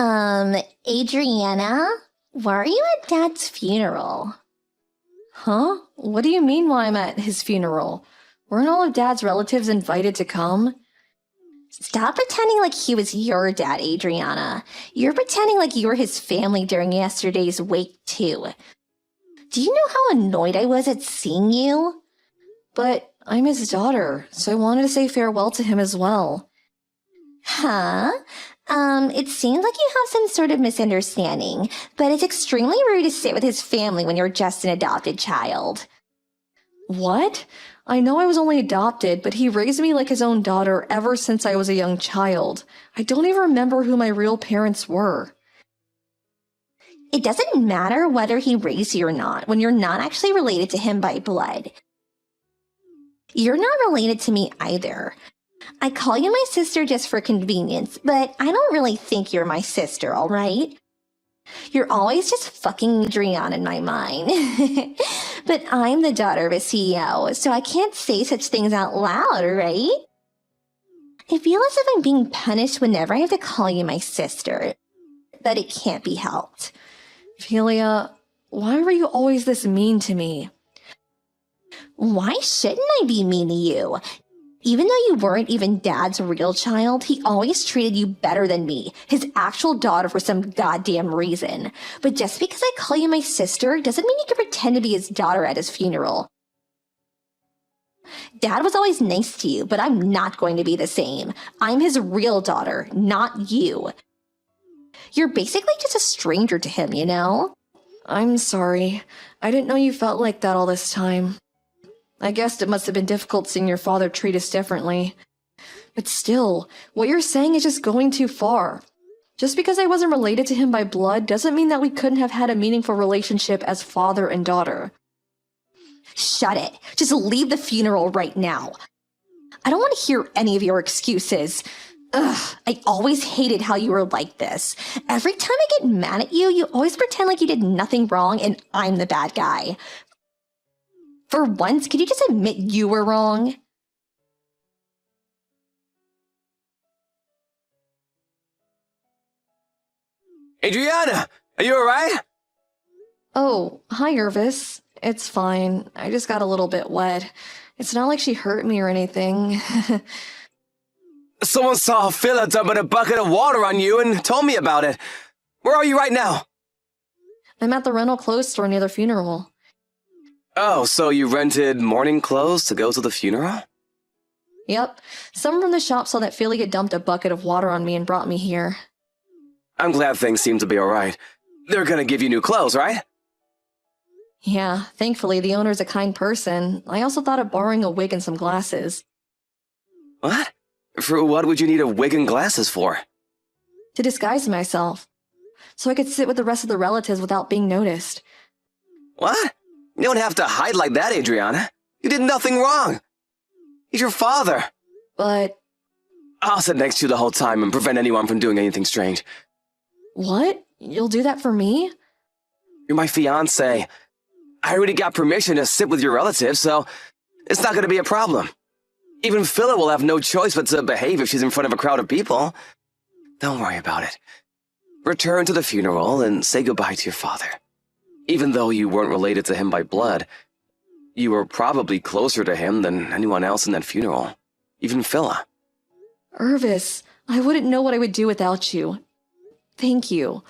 Adriana, why are you at Dad's funeral? Huh? What do you mean why I'm at his funeral? Weren't all of Dad's relatives invited to come? Stop pretending like he was your dad, Adriana. You're pretending like you were his family during yesterday's wake, too. Do you know how annoyed I was at seeing you? But I'm his daughter, so I wanted to say farewell to him as well. Huh? It seems like you have some sort of misunderstanding, but it's extremely rude to sit with his family when you're just an adopted child. What? I know I was only adopted, but he raised me like his own daughter ever since I was a young child. I don't even remember who my real parents were. It doesn't matter whether he raised you or not when you're not actually related to him by blood. You're not related to me either. I call you my sister just for convenience, but I don't really think you're my sister, all right? You're always just fucking Adriana in my mind. But I'm the daughter of a CEO, so I can't say such things out loud, right? I feel as if I'm being punished whenever I have to call you my sister, but it can't be helped. Philia, why were you always this mean to me? Why shouldn't I be mean to you? Even though you weren't even Dad's real child, he always treated you better than me, his actual daughter, for some goddamn reason. But just because I call you my sister doesn't mean you can pretend to be his daughter at his funeral. Dad was always nice to you, but I'm not going to be the same. I'm his real daughter, not you. You're basically just a stranger to him, you know? I'm sorry. I didn't know you felt like that all this time. I guessed it must have been difficult seeing your father treat us differently. But still, what you're saying is just going too far. Just because I wasn't related to him by blood doesn't mean that we couldn't have had a meaningful relationship as father and daughter. Shut it. Just leave the funeral right now. I don't want to hear any of your excuses. Ugh, I always hated how you were like this. Every time I get mad at you, you always pretend like you did nothing wrong and I'm the bad guy. For once, could you just admit you were wrong? Adriana, are you alright? Oh, hi, Irvis. It's fine. I just got a little bit wet. It's not like she hurt me or anything. Someone saw Phila dumping a bucket of water on you and told me about it. Where are you right now? I'm at the rental clothes store near the funeral. Oh, so you rented morning clothes to go to the funeral? Yep. Someone from the shop saw that Philia dumped a bucket of water on me and brought me here. I'm glad things seem to be alright. They're gonna give you new clothes, right? Yeah, thankfully the owner's a kind person. I also thought of borrowing a wig and some glasses. What? For what would you need a wig and glasses for? To disguise myself. So I could sit with the rest of the relatives without being noticed. What? You don't have to hide like that, Adriana. You did nothing wrong. He's your father. But... I'll sit next to you the whole time and prevent anyone from doing anything strange. What? You'll do that for me? You're my fiancé. I already got permission to sit with your relatives, so it's not gonna be a problem. Even Phila will have no choice but to behave if she's in front of a crowd of people. Don't worry about it. Return to the funeral and say goodbye to your father. Even though you weren't related to him by blood, you were probably closer to him than anyone else in that funeral. Even Phila. Irvis, I wouldn't know what I would do without you. Thank you.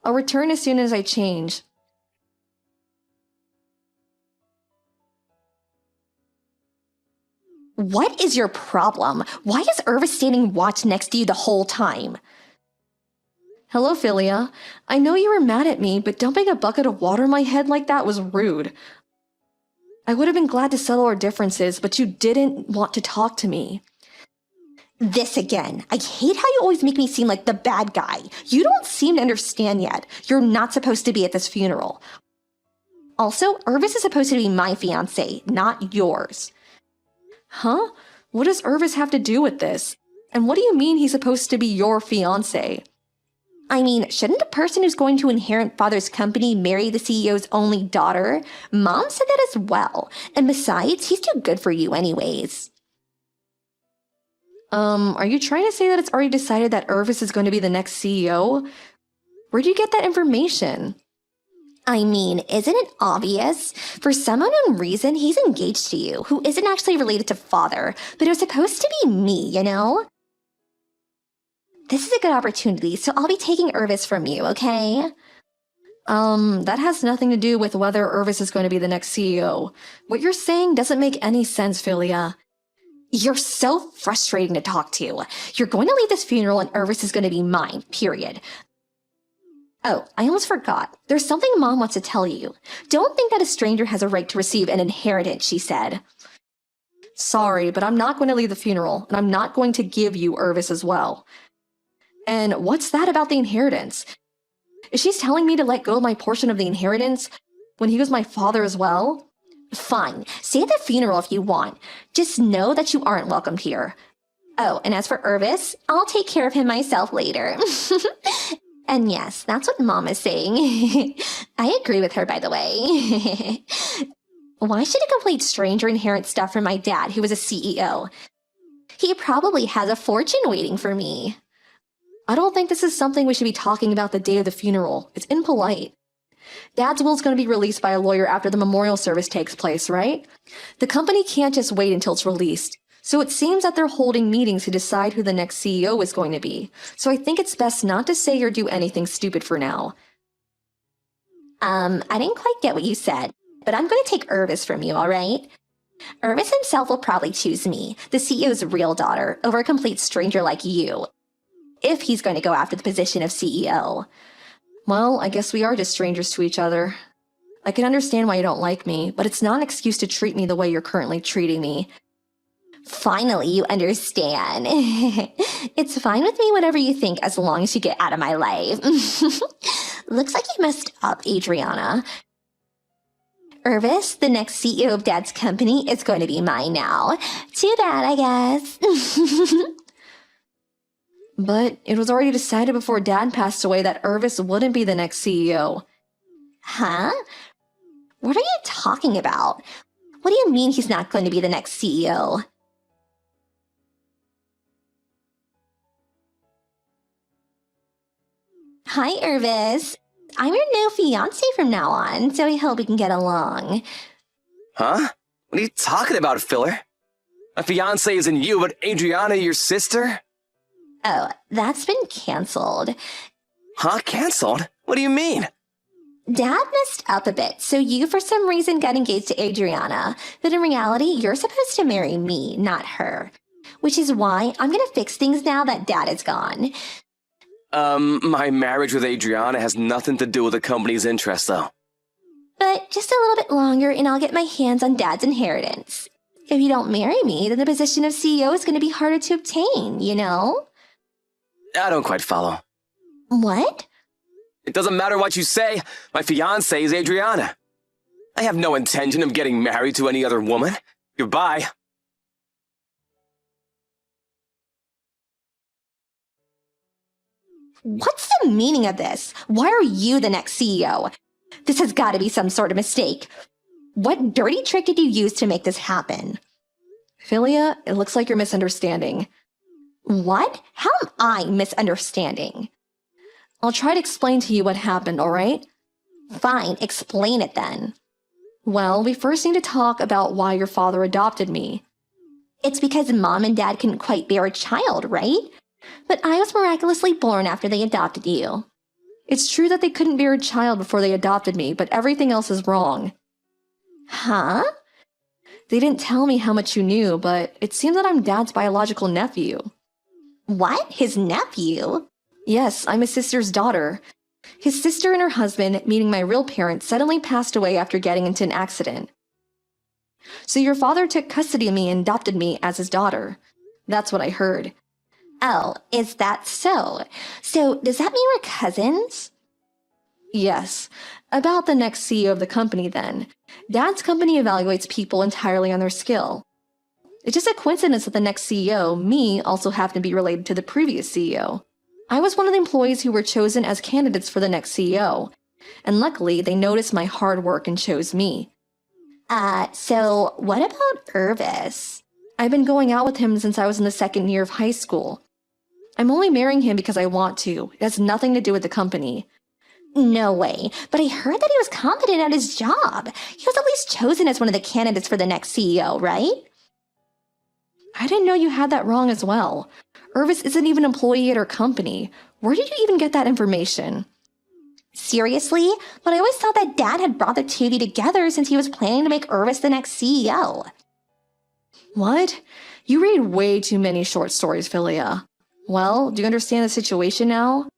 I'll return as soon as I change. What is your problem? Why is Irvis standing watch next to you the whole time? Hello, Philia. I know you were mad at me, but dumping a bucket of water on my head like that was rude. I would have been glad to settle our differences, but you didn't want to talk to me. This again. I hate how you always make me seem like the bad guy. You don't seem to understand yet. You're not supposed to be at this funeral. Also, Irvis is supposed to be my fiancé, not yours. Huh? What does Irvis have to do with this? And what do you mean he's supposed to be your fiancé? I mean, shouldn't a person who's going to inherit father's company marry the CEO's only daughter? Mom said that as well. And besides, he's too good for you anyways. Are you trying to say that it's already decided that Irvis is going to be the next CEO? Where'd you get that information? I mean, isn't it obvious? For some unknown reason, he's engaged to you, who isn't actually related to father, but it was supposed to be me, you know? This is a good opportunity, so I'll be taking Irvis from you, okay? That has nothing to do with whether Irvis is going to be the next CEO. What you're saying doesn't make any sense, Philia. You're so frustrating to talk to. You're going to leave this funeral and Irvis is going to be mine, period. Oh, I almost forgot. There's something Mom wants to tell you. Don't think that a stranger has a right to receive an inheritance, she said. Sorry, but I'm not going to leave the funeral, and I'm not going to give you Irvis as well. And what's that about the inheritance? Is she telling me to let go of my portion of the inheritance when he was my father as well? Fine. Stay at the funeral if you want. Just know that you aren't welcomed here. Oh, and as for Irvis, I'll take care of him myself later. And yes, that's what Mom is saying. I agree with her, by the way. Why should a complete stranger inherit stuff from my dad, who was a CEO? He probably has a fortune waiting for me. I don't think this is something we should be talking about the day of the funeral. It's impolite. Dad's will's going to be released by a lawyer after the memorial service takes place, right? The company can't just wait until it's released. So it seems that they're holding meetings to decide who the next CEO is going to be. So I think it's best not to say or do anything stupid for now. I didn't quite get what you said, but I'm going to take Irvis from you, all right? Irvis himself will probably choose me, the CEO's real daughter, over a complete stranger like you, if he's going to go after the position of CEO. Well, I guess we are just strangers to each other. I can understand why you don't like me, but it's not an excuse to treat me the way you're currently treating me. Finally, you understand. It's fine with me, whatever you think, as long as you get out of my life. Looks like you messed up, Adriana. Irvis, the next CEO of Dad's company, is going to be mine now. Too bad, I guess. But it was already decided before Dad passed away that Irvis wouldn't be the next CEO. Huh? What are you talking about? What do you mean he's not going to be the next CEO? Hi, Irvis. I'm your new fiancé from now on, so I hope we can get along. Huh? What are you talking about, Filler? My fiancé isn't you, but Adriana, your sister? Oh, that's been canceled. Huh? Canceled? What do you mean? Dad messed up a bit, so you for some reason got engaged to Adriana, but in reality, you're supposed to marry me, not her. Which is why I'm gonna fix things now that Dad is gone. My marriage with Adriana has nothing to do with the company's interest, though. But just a little bit longer and I'll get my hands on Dad's inheritance. If you don't marry me, then the position of CEO is gonna be harder to obtain, you know? I don't quite follow. What? It doesn't matter what you say. My fiancé is Adriana. I have no intention of getting married to any other woman. Goodbye. What's the meaning of this? Why are you the next CEO? This has got to be some sort of mistake. What dirty trick did you use to make this happen? Philia, it looks like you're misunderstanding. What? How am I misunderstanding? I'll try to explain to you what happened, all right? Fine, explain it then. Well, we first need to talk about why your father adopted me. It's because Mom and Dad couldn't quite bear a child, right? But I was miraculously born after they adopted you. It's true that they couldn't bear a child before they adopted me, but everything else is wrong. Huh? They didn't tell me how much you knew, but it seems that I'm Dad's biological nephew. What? His nephew? Yes, I'm his sister's daughter. His sister and her husband, meaning my real parents, suddenly passed away after getting into an accident. So your father took custody of me and adopted me as his daughter. That's what I heard. Oh, is that so? So does that mean we're cousins? Yes. About the next CEO of the company, then. Dad's company evaluates people entirely on their skill. It's just a coincidence that the next CEO, me, also happened to be related to the previous CEO. I was one of the employees who were chosen as candidates for the next CEO. And luckily, they noticed my hard work and chose me. So what about Irvis? I've been going out with him since I was in the second year of high school. I'm only marrying him because I want to. It has nothing to do with the company. No way, but I heard that he was competent at his job. He was at least chosen as one of the candidates for the next CEO, right? I didn't know you had that wrong as well. Irvis isn't even an employee at our company. Where did you even get that information? Seriously? But I always thought that Dad had brought the two of you together since he was planning to make Irvis the next CEO. What? You read way too many short stories, Philia. Well, do you understand the situation now?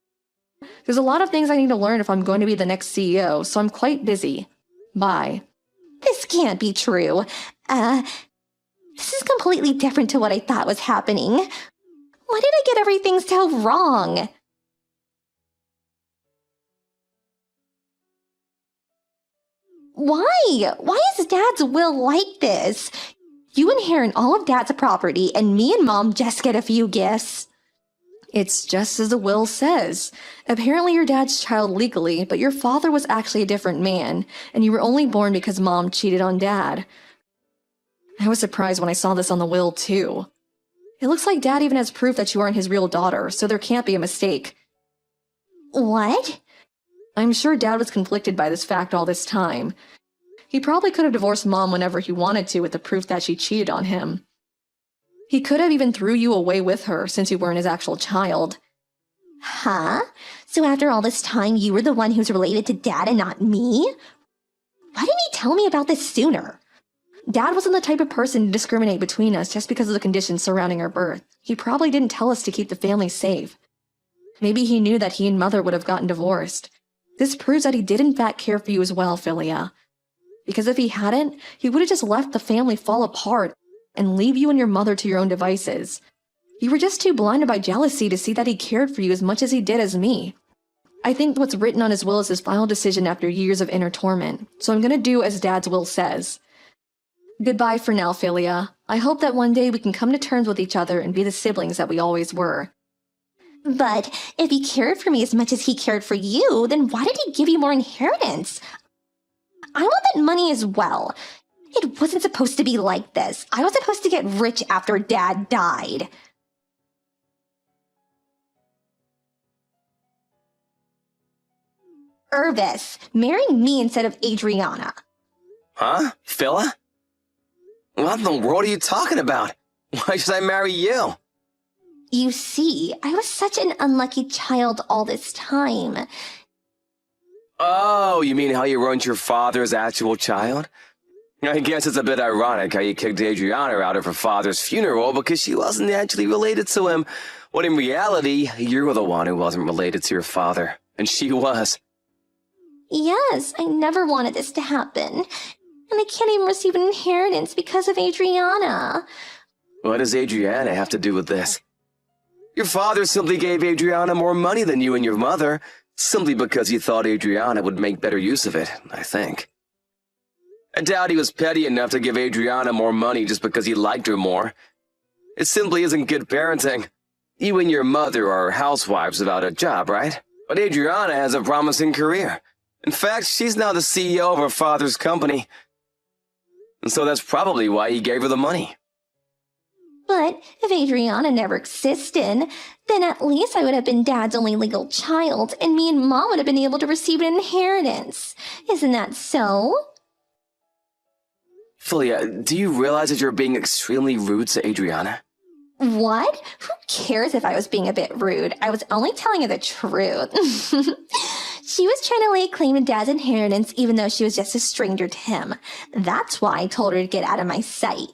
There's a lot of things I need to learn if I'm going to be the next CEO, so I'm quite busy. Bye. This can't be true. This is completely different to what I thought was happening. Why did I get everything so wrong? Why? Why is Dad's will like this? You inherit all of Dad's property, and me and Mom just get a few gifts. It's just as the will says. Apparently you're Dad's child legally, but your father was actually a different man, and you were only born because Mom cheated on Dad. I was surprised when I saw this on the will, too. It looks like Dad even has proof that you aren't his real daughter, so there can't be a mistake. What? I'm sure Dad was conflicted by this fact all this time. He probably could have divorced Mom whenever he wanted to with the proof that she cheated on him. He could have even threw you away with her since you weren't his actual child. Huh? So after all this time, you were the one who's related to Dad and not me? Why didn't he tell me about this sooner? Dad wasn't the type of person to discriminate between us just because of the conditions surrounding our birth. He probably didn't tell us to keep the family safe. Maybe he knew that he and Mother would have gotten divorced. This proves that he did in fact care for you as well, Philia. Because if he hadn't, he would have just left the family fall apart and leave you and your mother to your own devices. You were just too blinded by jealousy to see that he cared for you as much as he did as me. I think what's written on his will is his final decision after years of inner torment, so I'm gonna do as Dad's will says. Goodbye for now, Philia. I hope that one day we can come to terms with each other and be the siblings that we always were. But if he cared for me as much as he cared for you, then why did he give you more inheritance? I want that money as well. It wasn't supposed to be like this. I was supposed to get rich after Dad died. Irvis, marry me instead of Adriana. Huh? Phila? What in the world are you talking about? Why should I marry you? You see, I was such an unlucky child all this time. Oh, you mean how you weren't your father's actual child? I guess it's a bit ironic how you kicked Adriana out of her father's funeral because she wasn't actually related to him, when in reality, you were the one who wasn't related to your father, and she was. Yes, I never wanted this to happen. And I can't even receive an inheritance because of Adriana. What does Adriana have to do with this? Your father simply gave Adriana more money than you and your mother, simply because he thought Adriana would make better use of it, I think. I doubt he was petty enough to give Adriana more money just because he liked her more. It simply isn't good parenting. You and your mother are housewives without a job, right? But Adriana has a promising career. In fact, she's now the CEO of her father's company. And so that's probably why he gave her the money. But if Adriana never existed, then at least I would have been Dad's only legal child, and me and Mom would have been able to receive an inheritance. Isn't that so? Philia, do you realize that you're being extremely rude to Adriana? What? Who cares if I was being a bit rude? I was only telling her the truth. She was trying to lay claim to Dad's inheritance even though she was just a stranger to him. That's why I told her to get out of my sight.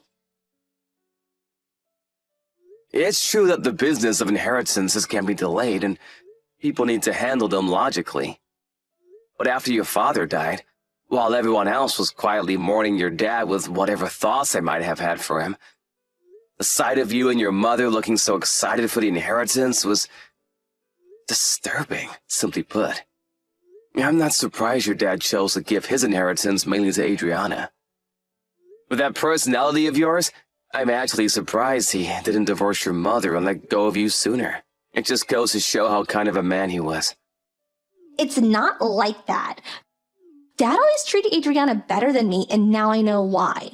It's true that the business of inheritances can be delayed and people need to handle them logically. But after your father died, while everyone else was quietly mourning your dad with whatever thoughts they might have had for him, the sight of you and your mother looking so excited for the inheritance was disturbing, simply put. I'm not surprised your dad chose to give his inheritance mainly to Adriana. With that personality of yours, I'm actually surprised he didn't divorce your mother and let go of you sooner. It just goes to show how kind of a man he was. It's not like that. Dad always treated Adriana better than me, and now I know why.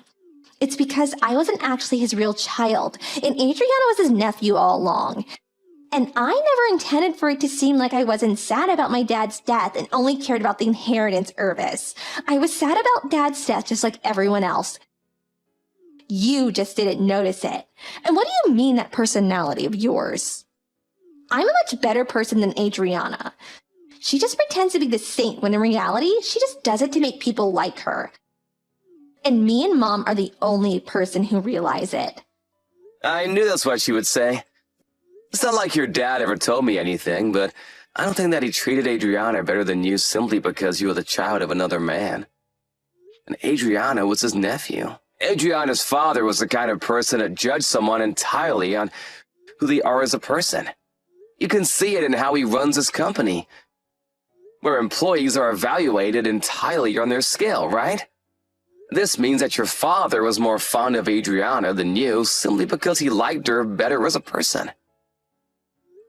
It's because I wasn't actually his real child, and Adriana was his nephew all along. And I never intended for it to seem like I wasn't sad about my dad's death and only cared about the inheritance, Irvis. I was sad about dad's death just like everyone else. You just didn't notice it. And what do you mean, that personality of yours? I'm a much better person than Adriana. She just pretends to be the saint when in reality, she just does it to make people like her. And me and Mom are the only person who realize it. I knew that's what she would say. It's not like your dad ever told me anything, but I don't think that he treated Adriana better than you simply because you were the child of another man. And Adriana was his nephew. Adriana's father was the kind of person that judged someone entirely on who they are as a person. You can see it in how he runs his company, where employees are evaluated entirely on their skill, right? This means that your father was more fond of Adriana than you simply because he liked her better as a person.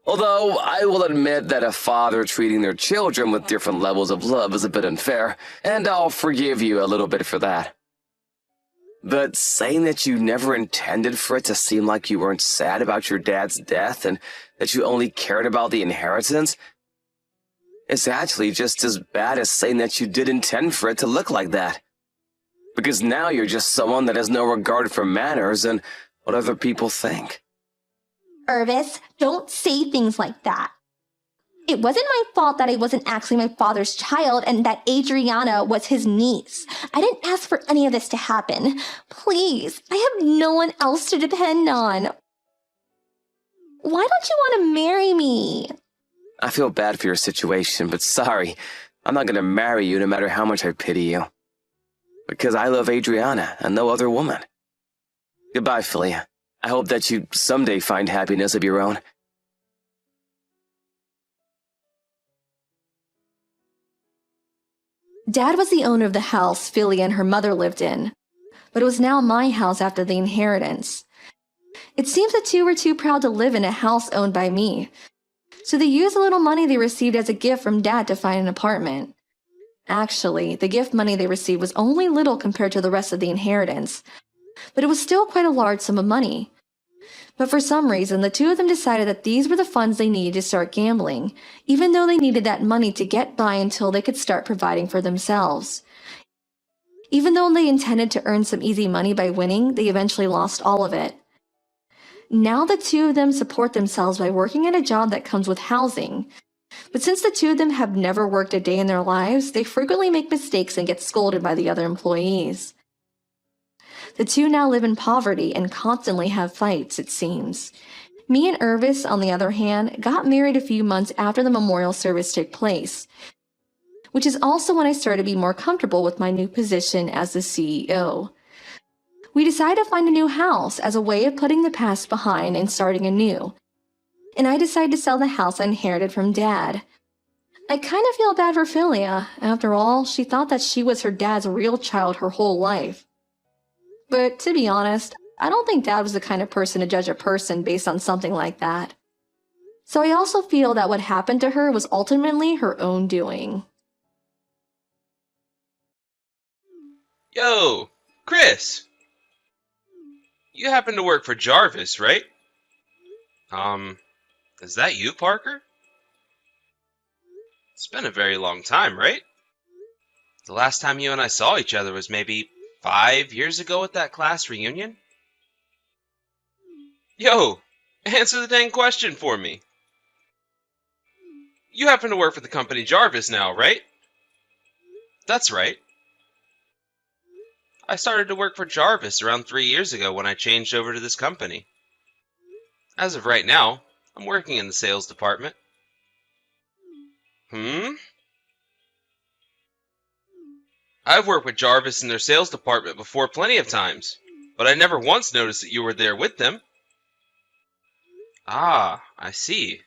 Although, I will admit that a father treating their children with different levels of love is a bit unfair, and I'll forgive you a little bit for that. But saying that you never intended for it to seem like you weren't sad about your dad's death and that you only cared about the inheritance is actually just as bad as saying that you did intend for it to look like that. Because now you're just someone that has no regard for manners and what other people think. Irvis, don't say things like that. It wasn't my fault that I wasn't actually my father's child and that Adriana was his niece. I didn't ask for any of this to happen. Please, I have no one else to depend on. Why don't you want to marry me? I feel bad for your situation, but sorry, I'm not going to marry you no matter how much I pity you. Because I love Adriana and no other woman. Goodbye, Philia. I hope that you someday find happiness of your own. Dad was the owner of the house Philia and her mother lived in, but it was now my house after the inheritance. It seems the two were too proud to live in a house owned by me, so they used the little money they received as a gift from Dad to find an apartment. Actually, the gift money they received was only little compared to the rest of the inheritance, but it was still quite a large sum of money. But for some reason, the two of them decided that these were the funds they needed to start gambling, even though they needed that money to get by until they could start providing for themselves. Even though they intended to earn some easy money by winning, they eventually lost all of it. Now the two of them support themselves by working at a job that comes with housing. But since the two of them have never worked a day in their lives, they frequently make mistakes and get scolded by the other employees. The two now live in poverty and constantly have fights, it seems. Me and Irvis, on the other hand, got married a few months after the memorial service took place, which is also when I started to be more comfortable with my new position as the CEO. We decided to find a new house as a way of putting the past behind and starting anew. And I decided to sell the house I inherited from Dad. I kind of feel bad for Philia. After all, she thought that she was her dad's real child her whole life. But to be honest, I don't think Dad was the kind of person to judge a person based on something like that. So I also feel that what happened to her was ultimately her own doing. Yo, Chris! You happen to work for Jarvis, right? Is that you, Parker? It's been a very long time, right? The last time you and I saw each other was maybe 5 years ago at that class reunion? Yo, answer the dang question for me. You happen to work for the company Jarvis now, right? That's right. I started to work for Jarvis around 3 years ago when I changed over to this company. As of right now, I'm working in the sales department. I've worked with Jarvis in their sales department before plenty of times, but I never once noticed that you were there with them. Ah, I see.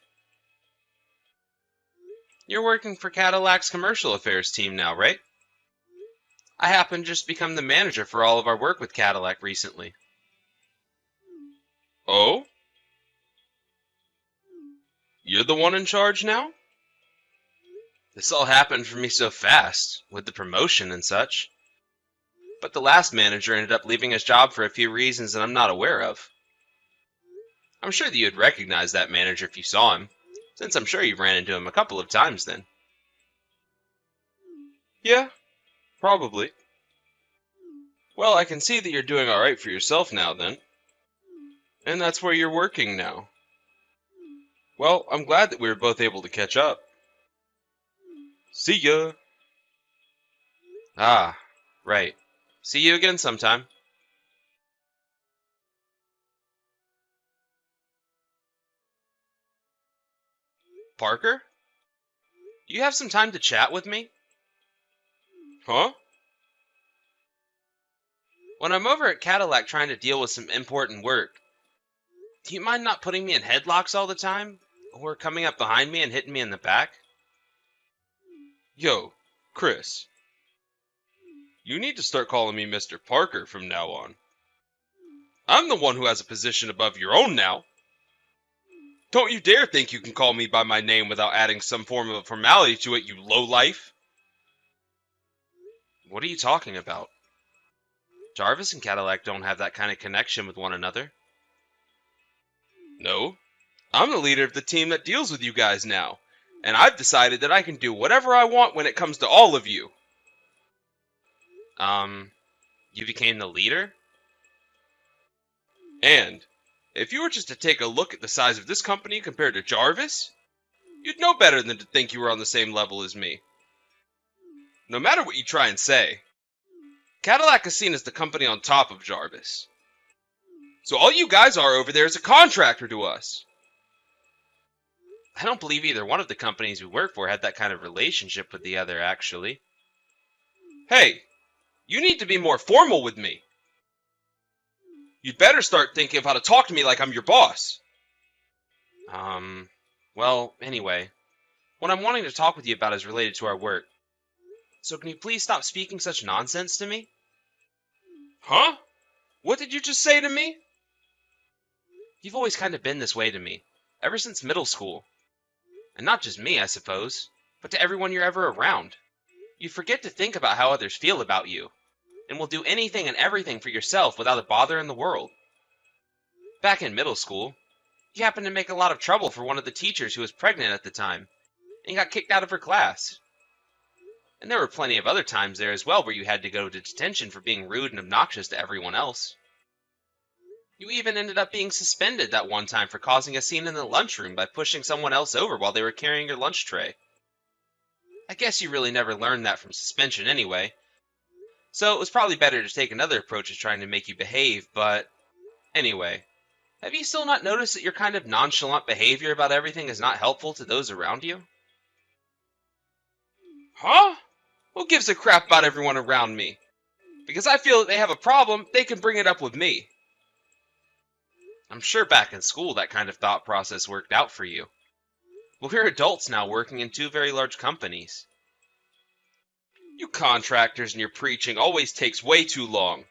You're working for Cadillac's commercial affairs team now, right? I happen to just become the manager for all of our work with Cadillac recently. Oh? You're the one in charge now? This all happened for me so fast, with the promotion and such. But the last manager ended up leaving his job for a few reasons that I'm not aware of. I'm sure that you'd recognize that manager if you saw him, since I'm sure you've ran into him a couple of times then. Yeah, probably. Well, I can see that you're doing alright for yourself now then. And that's where you're working now. Well, I'm glad that we were both able to catch up. See ya! Ah, right. See you again sometime. Parker? Do you have some time to chat with me? Huh? When I'm over at Cadillac trying to deal with some important work, do you mind not putting me in headlocks all the time? Or coming up behind me and hitting me in the back? Yo, Chris. You need to start calling me Mr. Parker from now on. I'm the one who has a position above your own now. Don't you dare think you can call me by my name without adding some form of formality to it, you lowlife. What are you talking about? Jarvis and Cadillac don't have that kind of connection with one another. No, I'm the leader of the team that deals with you guys now, and I've decided that I can do whatever I want when it comes to all of you. You became the leader? And if you were just to take a look at the size of this company compared to Jarvis, you'd know better than to think you were on the same level as me. No matter what you try and say, Cadillac is seen as the company on top of Jarvis. So all you guys are over there is a contractor to us. I don't believe either one of the companies we work for had that kind of relationship with the other, actually. Hey, you need to be more formal with me. You'd better start thinking of how to talk to me like I'm your boss. Well, anyway, what I'm wanting to talk with you about is related to our work. So can you please stop speaking such nonsense to me? Huh? What did you just say to me? You've always kind of been this way to me, ever since middle school. And not just me, I suppose, but to everyone you're ever around. You forget to think about how others feel about you, and will do anything and everything for yourself without a bother in the world. Back in middle school, you happened to make a lot of trouble for one of the teachers who was pregnant at the time, and you got kicked out of her class. And there were plenty of other times there as well where you had to go to detention for being rude and obnoxious to everyone else. You even ended up being suspended that one time for causing a scene in the lunchroom by pushing someone else over while they were carrying your lunch tray. I guess you really never learned that from suspension anyway, so it was probably better to take another approach to trying to make you behave, but anyway, have you still not noticed that your kind of nonchalant behavior about everything is not helpful to those around you? Huh? Who gives a crap about everyone around me? Because I feel that they have a problem, they can bring it up with me. I'm sure back in school that kind of thought process worked out for you. Well, we're adults now working in two very large companies. You contractors and your preaching always takes way too long.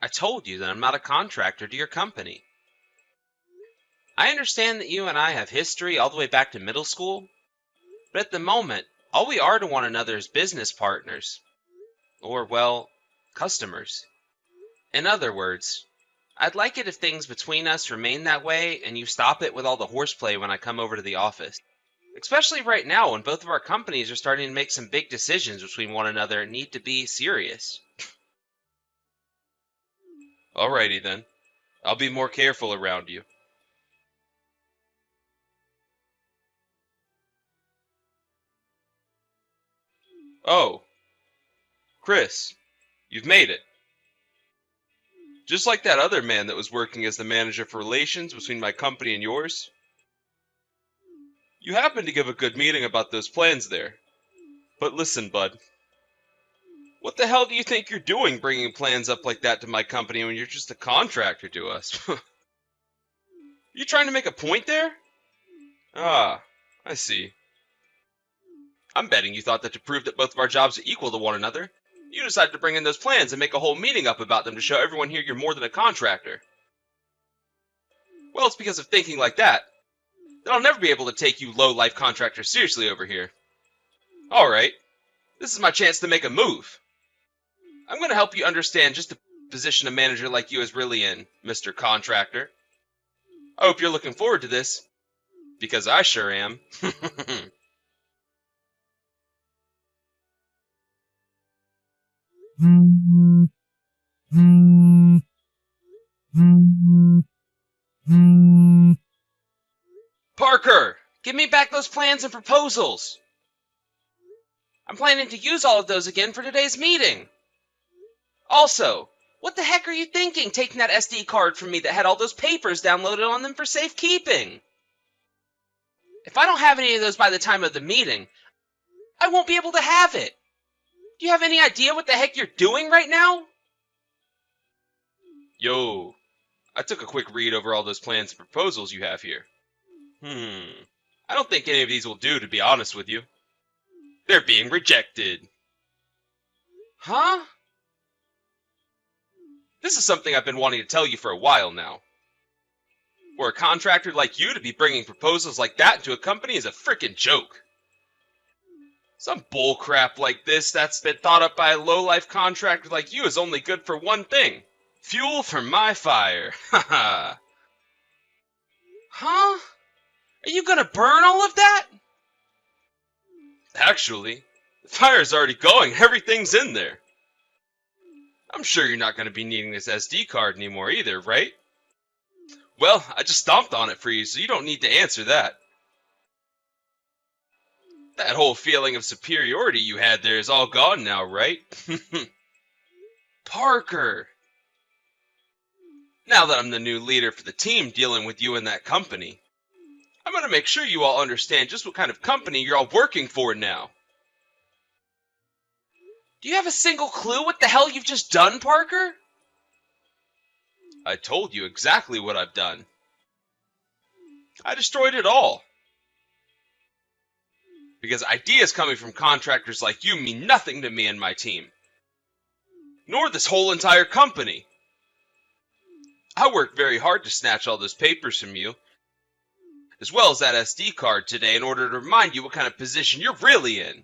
I told you that I'm not a contractor to your company. I understand that you and I have history all the way back to middle school, but at the moment, all we are to one another is business partners. Or, well, customers. In other words, I'd like it if things between us remain that way and you stop it with all the horseplay when I come over to the office. Especially right now when both of our companies are starting to make some big decisions between one another and need to be serious. Alrighty then. I'll be more careful around you. Oh, Chris, you've made it. Just like that other man that was working as the manager for relations between my company and yours. You happened to give a good meeting about those plans there. But listen, bud. What the hell do you think you're doing bringing plans up like that to my company when you're just a contractor to us? You trying to make a point there? Ah, I see. I'm betting you thought that to prove that both of our jobs are equal to one another, you decided to bring in those plans and make a whole meeting up about them to show everyone here you're more than a contractor. Well, it's because of thinking like that I'll never be able to take you low-life contractors seriously over here. Alright, this is my chance to make a move. I'm going to help you understand just the position a manager like you is really in, Mr. Contractor. I hope you're looking forward to this, because I sure am. Parker, give me back those plans and proposals. I'm planning to use all of those again for today's meeting. Also, what the heck are you thinking taking that SD card from me that had all those papers downloaded on them for safekeeping? If I don't have any of those by the time of the meeting, I won't be able to have it. Do you have any idea what the heck you're doing right now? Yo, I took a quick read over all those plans and proposals you have here. I don't think any of these will do, to be honest with you. They're being rejected. Huh? This is something I've been wanting to tell you for a while now. For a contractor like you to be bringing proposals like that into a company is a frickin' joke. Some bullcrap like this that's been thought up by a low-life contractor like you is only good for one thing. Fuel for my fire. Haha. Huh? Are you gonna burn all of that? Actually, the fire's already going. Everything's in there. I'm sure you're not gonna be needing this SD card anymore either, right? Well, I just stomped on it for you, so you don't need to answer that. That whole feeling of superiority you had there is all gone now, right? Parker! Now that I'm the new leader for the team dealing with you and that company, I'm going to make sure you all understand just what kind of company you're all working for now. Do you have a single clue what the hell you've just done, Parker? I told you exactly what I've done. I destroyed it all. Because ideas coming from contractors like you mean nothing to me and my team. Nor this whole entire company. I worked very hard to snatch all those papers from you, as well as that SD card today in order to remind you what kind of position you're really in.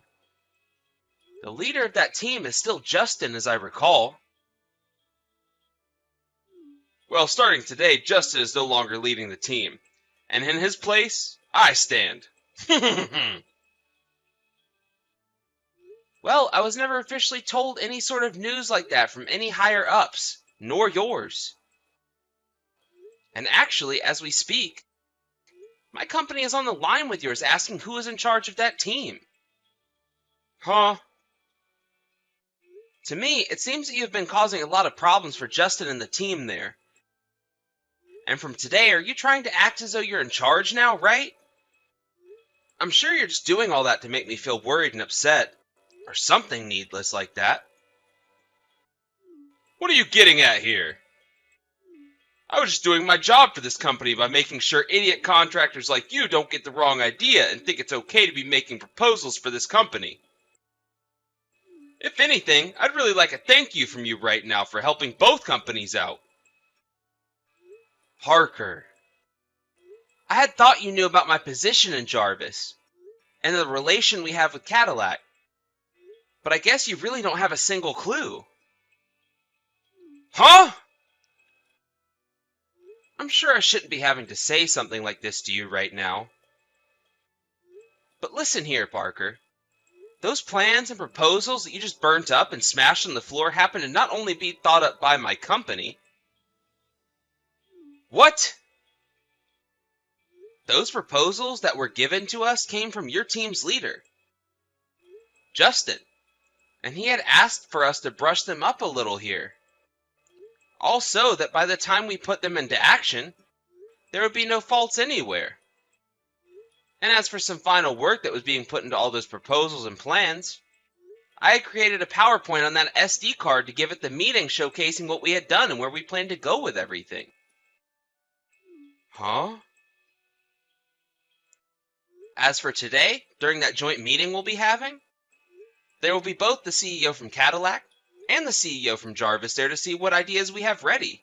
The leader of that team is still Justin, as I recall. Well, starting today, Justin is no longer leading the team, and in his place, I stand. Well, I was never officially told any sort of news like that from any higher-ups, nor yours. And actually, as we speak, my company is on the line with yours asking who is in charge of that team. Huh? To me, it seems that you've been causing a lot of problems for Justin and the team there. And from today, are you trying to act as though you're in charge now, right? I'm sure you're just doing all that to make me feel worried and upset, or something needless like that. What are you getting at here? I was just doing my job for this company by making sure idiot contractors like you don't get the wrong idea and think it's okay to be making proposals for this company. If anything, I'd really like a thank you from you right now for helping both companies out. Parker. I had thought you knew about my position in Jarvis, and the relation we have with Cadillac, but I guess you really don't have a single clue. Huh? I'm sure I shouldn't be having to say something like this to you right now. But listen here, Parker. Those plans and proposals that you just burnt up and smashed on the floor happen to not only be thought up by my company. What? Those proposals that were given to us came from your team's leader, Justin, and he had asked for us to brush them up a little here. Also, that by the time we put them into action, there would be no faults anywhere. And as for some final work that was being put into all those proposals and plans, I had created a PowerPoint on that SD card to give at the meeting showcasing what we had done and where we planned to go with everything. Huh? As for today, during that joint meeting we'll be having, there will be both the CEO from Cadillac and the CEO from Jarvis there to see what ideas we have ready.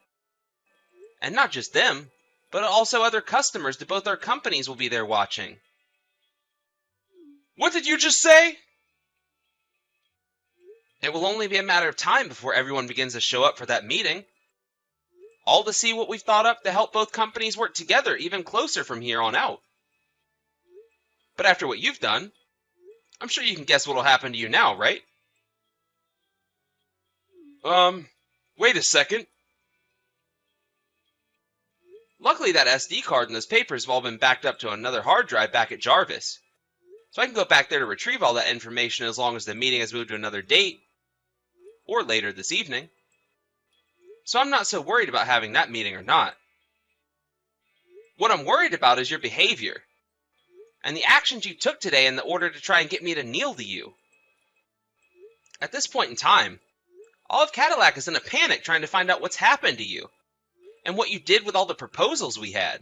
And not just them, but also other customers to both our companies will be there watching. What did you just say? It will only be a matter of time before everyone begins to show up for that meeting. All to see what we've thought up to help both companies work together even closer from here on out. But after what you've done, I'm sure you can guess what'll happen to you now, right? Wait a second. Luckily that SD card and those papers have all been backed up to another hard drive back at Jarvis. So I can go back there to retrieve all that information as long as the meeting has moved to another date, or later this evening. So I'm not so worried about having that meeting or not. What I'm worried about is your behavior, and the actions you took today in the order to try and get me to kneel to you. At this point in time, all of Cadillac is in a panic trying to find out what's happened to you, and what you did with all the proposals we had.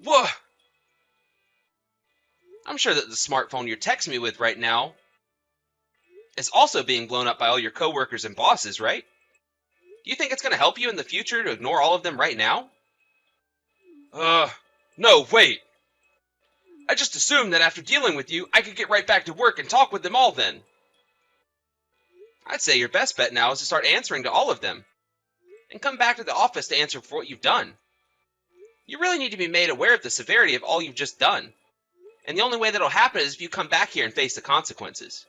Whoa! I'm sure that the smartphone you're texting me with right now is also being blown up by all your coworkers and bosses, right? Do you think it's going to help you in the future to ignore all of them right now? No, wait. I just assumed that after dealing with you, I could get right back to work and talk with them all then. I'd say your best bet now is to start answering to all of them, and come back to the office to answer for what you've done. You really need to be made aware of the severity of all you've just done, and the only way that'll happen is if you come back here and face the consequences.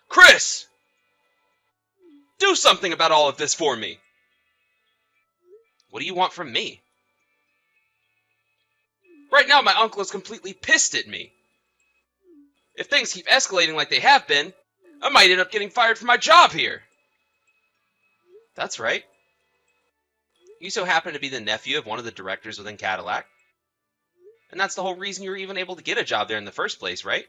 Chris! Do something about all of this for me! What do you want from me? Right now my uncle is completely pissed at me. If things keep escalating like they have been, I might end up getting fired from my job here. That's right. You so happen to be the nephew of one of the directors within Cadillac. And that's the whole reason you were even able to get a job there in the first place, right?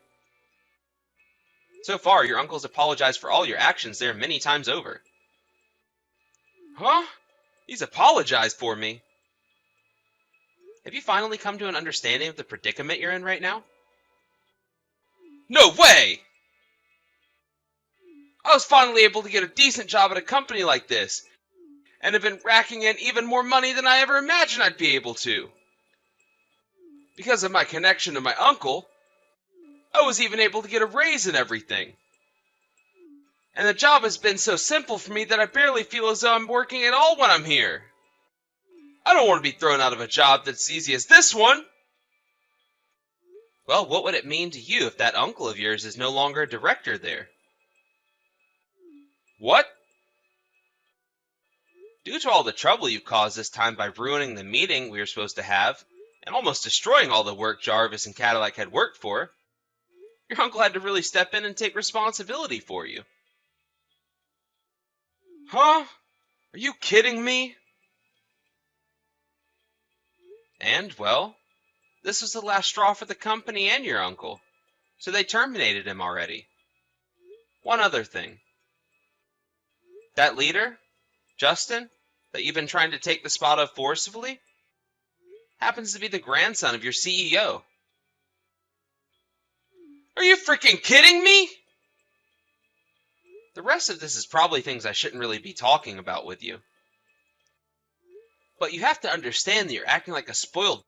So far, your uncle's apologized for all your actions there many times over. Huh? He's apologized for me? Have you finally come to an understanding of the predicament you're in right now? No way! I was finally able to get a decent job at a company like this, and have been racking in even more money than I ever imagined I'd be able to. Because of my connection to my uncle, I was even able to get a raise and everything. And the job has been so simple for me that I barely feel as though I'm working at all when I'm here. I don't want to be thrown out of a job that's as easy as this one. Well, what would it mean to you if that uncle of yours is no longer a director there? What? Due to all the trouble you caused this time by ruining the meeting we were supposed to have, and almost destroying all the work Jarvis and Cadillac had worked for, your uncle had to really step in and take responsibility for you. Huh? Are you kidding me? And, well, this was the last straw for the company and your uncle, so they terminated him already. One other thing. That leader, Justin, that you've been trying to take the spot of forcibly, happens to be the grandson of your CEO. Are you freaking kidding me? The rest of this is probably things I shouldn't really be talking about with you. But you have to understand that you're acting like a spoiled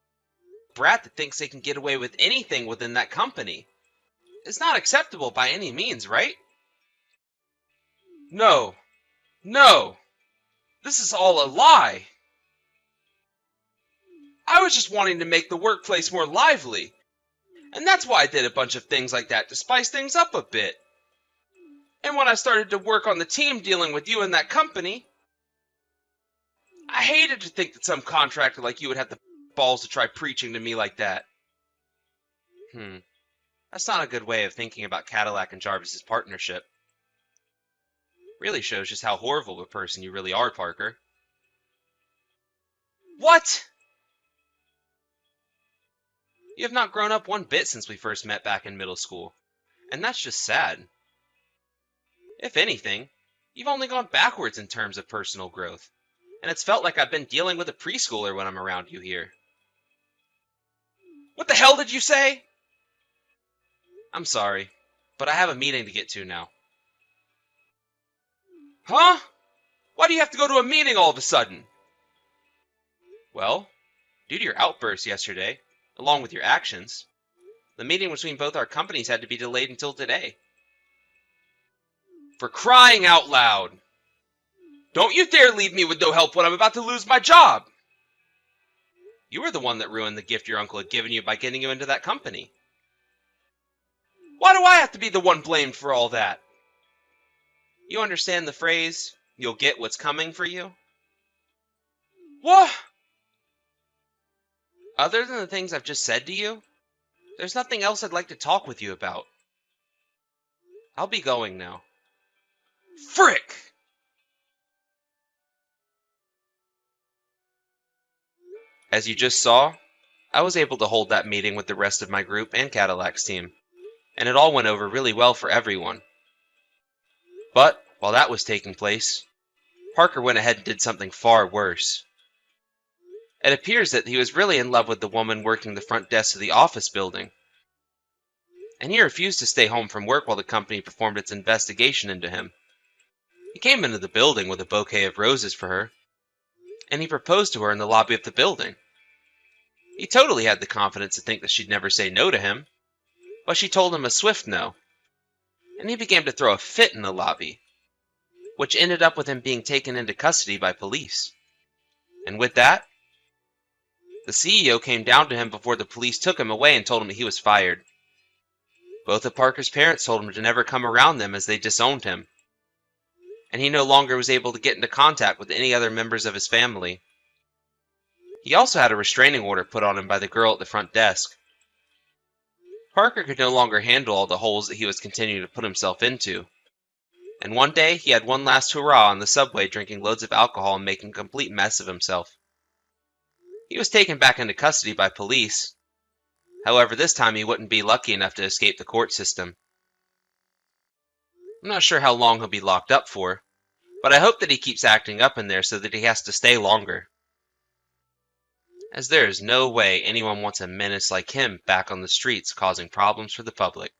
brat that thinks they can get away with anything within that company. It's not acceptable by any means, right? No. No. This is all a lie. I was just wanting to make the workplace more lively. And that's why I did a bunch of things like that to spice things up a bit. And when I started to work on the team dealing with you and that company, I hated to think that some contractor like you would have the balls to try preaching to me like that. That's not a good way of thinking about Cadillac and Jarvis's partnership. Really shows just how horrible of a person you really are, Parker. What? You have not grown up one bit since we first met back in middle school, and that's just sad. If anything, you've only gone backwards in terms of personal growth, and it's felt like I've been dealing with a preschooler when I'm around you here. What the hell did you say? I'm sorry, but I have a meeting to get to now. Huh? Why do you have to go to a meeting all of a sudden? Well, due to your outburst yesterday, along with your actions, The meeting between both our companies had to be delayed until today. For crying out loud! Don't you dare leave me with no help when I'm about to lose my job! You were the one that ruined the gift your uncle had given you by getting you into that company. Why do I have to be the one blamed for all that? You understand the phrase, you'll get what's coming for you? What? Other than the things I've just said to you, there's nothing else I'd like to talk with you about. I'll be going now. Frick! As you just saw, I was able to hold that meeting with the rest of my group and Cadillac's team, and it all went over really well for everyone. But, while that was taking place, Parker went ahead and did something far worse. It appears that he was really in love with the woman working the front desk of the office building, and he refused to stay home from work while the company performed its investigation into him. He came into the building with a bouquet of roses for her, and he proposed to her in the lobby of the building. He totally had the confidence to think that she'd never say no to him, but she told him a swift no, and he began to throw a fit in the lobby, which ended up with him being taken into custody by police. And with that, the CEO came down to him before the police took him away and told him he was fired. Both of Parker's parents told him to never come around them as they disowned him, and he no longer was able to get into contact with any other members of his family. He also had a restraining order put on him by the girl at the front desk. Parker could no longer handle all the holes that he was continuing to put himself into, and one day he had one last hurrah on the subway, drinking loads of alcohol and making a complete mess of himself. He was taken back into custody by police. However, this time he wouldn't be lucky enough to escape the court system. I'm not sure how long he'll be locked up for, but I hope that he keeps acting up in there so that he has to stay longer, as there is no way anyone wants a menace like him back on the streets causing problems for the public.